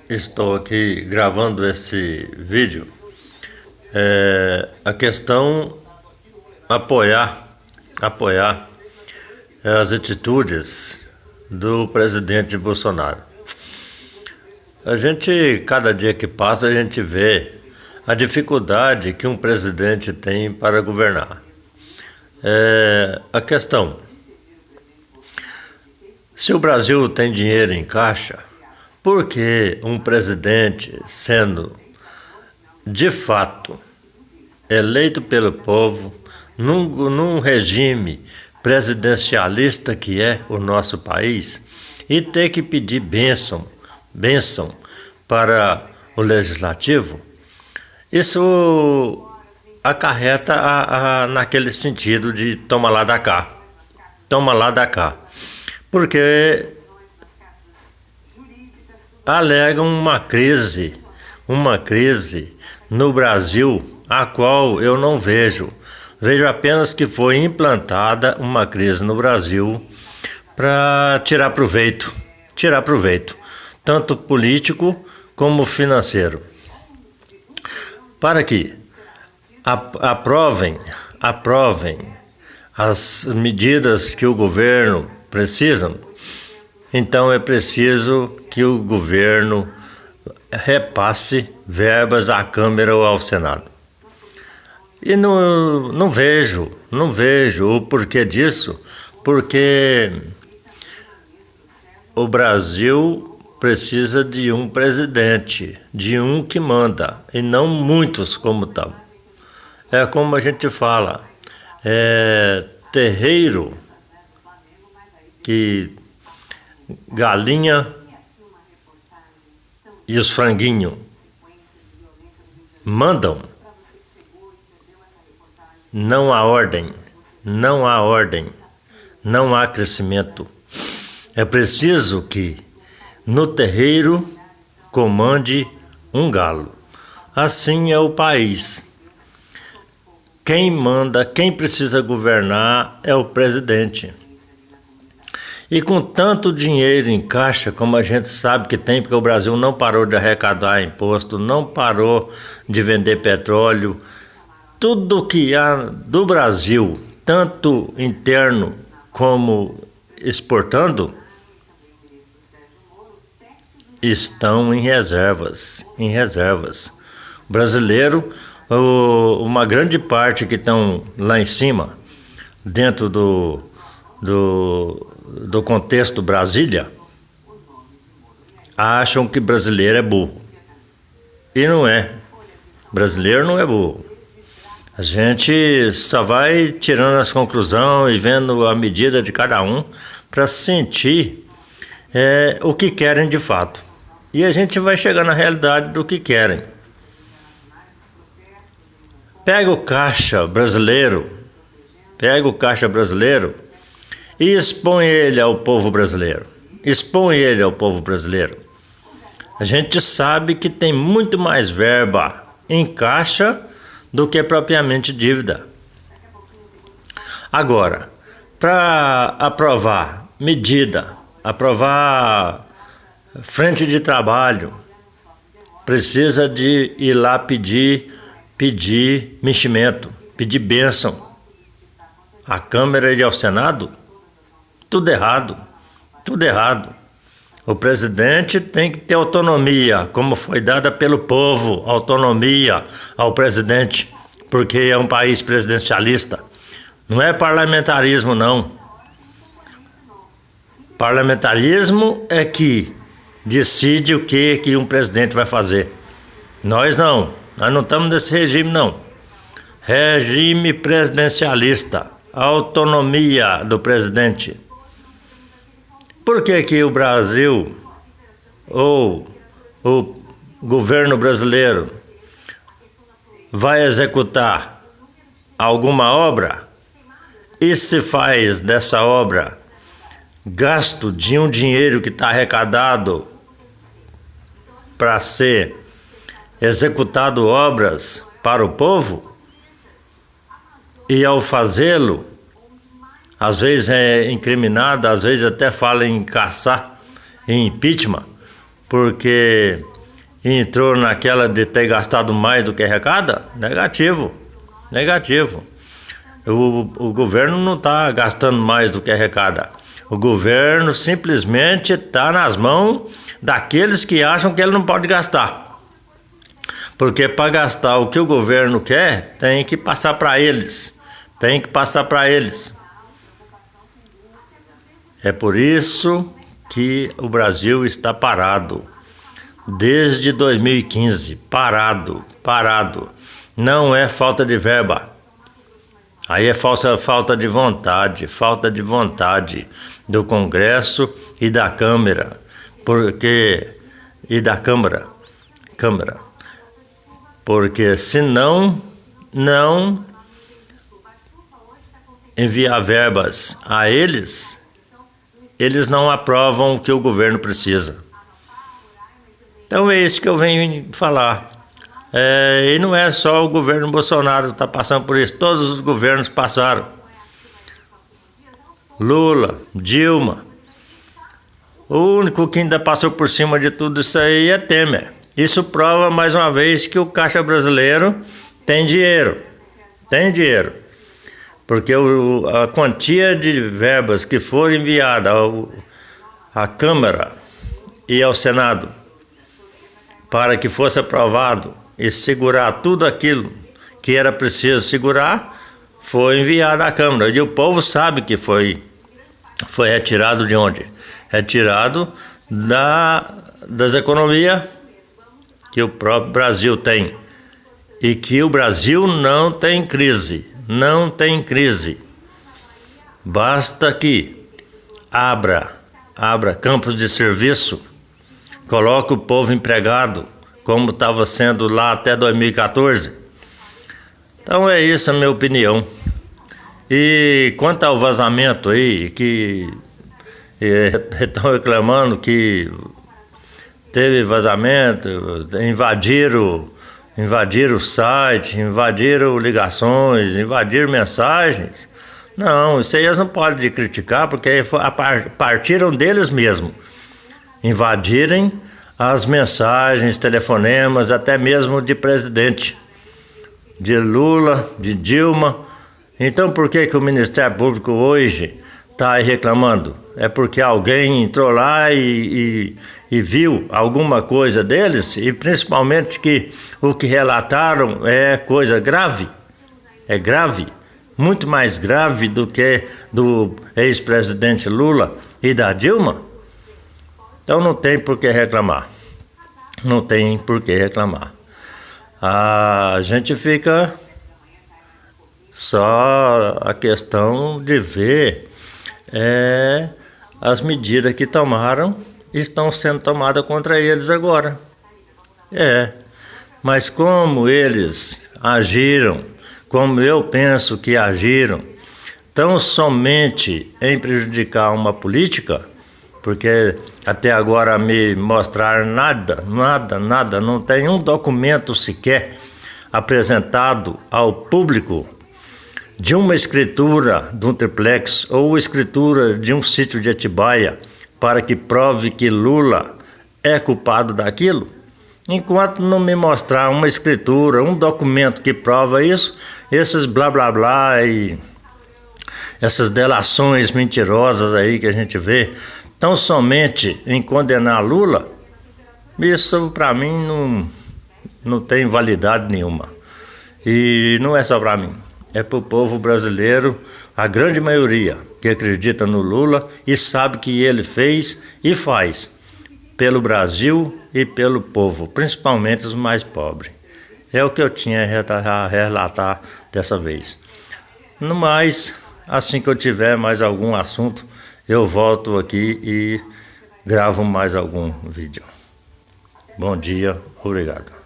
estou aqui gravando esse vídeo, a questão apoiar as atitudes do presidente Bolsonaro. Cada dia que passa, a gente vê a dificuldade que um presidente tem para governar. A questão: se o Brasil tem dinheiro em caixa, por que um presidente, sendo de fato eleito pelo povo, num regime presidencialista que é o nosso país, e ter que pedir bênção para o legislativo, isso acarreta naquele sentido de toma lá da cá, porque alegam uma crise no Brasil, a qual eu não vejo. Vejo apenas que foi implantada uma crise no Brasil para tirar proveito, tanto político como financeiro. Para que aprovem as medidas que o governo precisa, então é preciso que o governo repasse verbas à Câmara ou ao Senado. E não vejo o porquê disso, porque o Brasil precisa de um presidente, de um que manda, e não muitos como estão. É como a gente fala, terreiro que galinha e os franguinhos mandam. Não há ordem, não há crescimento. É preciso que no terreiro comande um galo. Assim é o país. Quem manda, quem precisa governar é o presidente. E com tanto dinheiro em caixa, como a gente sabe que tem, porque o Brasil não parou de arrecadar imposto, não parou de vender petróleo, tudo que há do Brasil, tanto interno como exportando, estão em reservas. O brasileiro, uma grande parte que estão lá em cima, dentro do contexto Brasília, acham que brasileiro é burro. E não é. Brasileiro não é burro. A gente só vai tirando as conclusões e vendo a medida de cada um para sentir o que querem de fato. E a gente vai chegar na realidade do que querem. Pega o caixa brasileiro e expõe ele ao povo brasileiro. A gente sabe que tem muito mais verba em caixa do que propriamente dívida. Agora, para aprovar medida, aprovar frente de trabalho, precisa de ir lá pedir meximento, pedir bênção à Câmara e ao Senado. Tudo errado. O presidente tem que ter autonomia, como foi dada pelo povo, autonomia ao presidente, porque é um país presidencialista. Não é parlamentarismo, não. Parlamentarismo é que decide o que um presidente vai fazer. Nós não estamos nesse regime, não. Regime presidencialista, autonomia do presidente. Por que o Brasil, ou o governo brasileiro, vai executar alguma obra e se faz dessa obra gasto de um dinheiro que está arrecadado para ser executado obras para o povo, e ao fazê-lo, às vezes é incriminado, às vezes até fala em caçar, em impeachment, porque entrou naquela de ter gastado mais do que arrecada? Negativo, negativo. O governo não está gastando mais do que arrecada. O governo simplesmente está nas mãos daqueles que acham que ele não pode gastar. Porque para gastar o que o governo quer, tem que passar para eles. Tem que passar para eles. É por isso que o Brasil está parado. Desde 2015, parado. Não é falta de verba. Aí é falta de vontade do Congresso e da Câmara, porque se não enviar verbas a eles não aprovam o que o governo precisa. Então é isso que eu venho falar. E não é só o governo Bolsonaro que está passando por isso, todos os governos passaram. Lula, Dilma. O único que ainda passou por cima de tudo isso aí é Temer. Isso prova mais uma vez que o Caixa Brasileiro tem dinheiro. Tem dinheiro. Porque a quantia de verbas que foram enviadas à Câmara e ao Senado para que fosse aprovado e segurar tudo aquilo que era preciso segurar, foi enviado à Câmara. E o povo sabe que foi retirado de onde? Retirado das economias que o próprio Brasil tem. E que o Brasil não tem crise. Não tem crise. Basta que abra campos de serviço, coloque o povo empregado, como estava sendo lá até 2014. Então é isso a minha opinião. E quanto ao vazamento aí, que estão reclamando que teve vazamento, invadiram o site, invadiram ligações, invadiram mensagens. Não, isso aí eles não podem criticar, porque partiram deles mesmos. Invadirem as mensagens, telefonemas, até mesmo de presidente, de Lula, de Dilma. Então por que o Ministério Público hoje está aí reclamando? É porque alguém entrou lá e viu alguma coisa deles, e principalmente que o que relataram é coisa grave. É grave, muito mais grave do que do ex-presidente Lula e da Dilma. Então não tem por que reclamar. Não tem por que reclamar. A gente fica só a questão de ver as medidas que tomaram estão sendo tomadas contra eles agora. Mas como eles agiram, como eu penso que agiram, tão somente em prejudicar uma política, porque até agora me mostraram nada, não tem um documento sequer apresentado ao público de uma escritura de um triplex ou escritura de um sítio de Atibaia para que prove que Lula é culpado daquilo. Enquanto não me mostrar uma escritura, um documento que prova isso, esses blá blá blá e essas delações mentirosas aí que a gente vê, tão somente em condenar Lula, isso para mim não tem validade nenhuma. E não é só para mim, é para o povo brasileiro, a grande maioria que acredita no Lula e sabe que ele fez e faz pelo Brasil e pelo povo, principalmente os mais pobres. É o que eu tinha a relatar dessa vez. No mais, assim que eu tiver mais algum assunto, eu volto aqui e gravo mais algum vídeo. Bom dia, obrigado.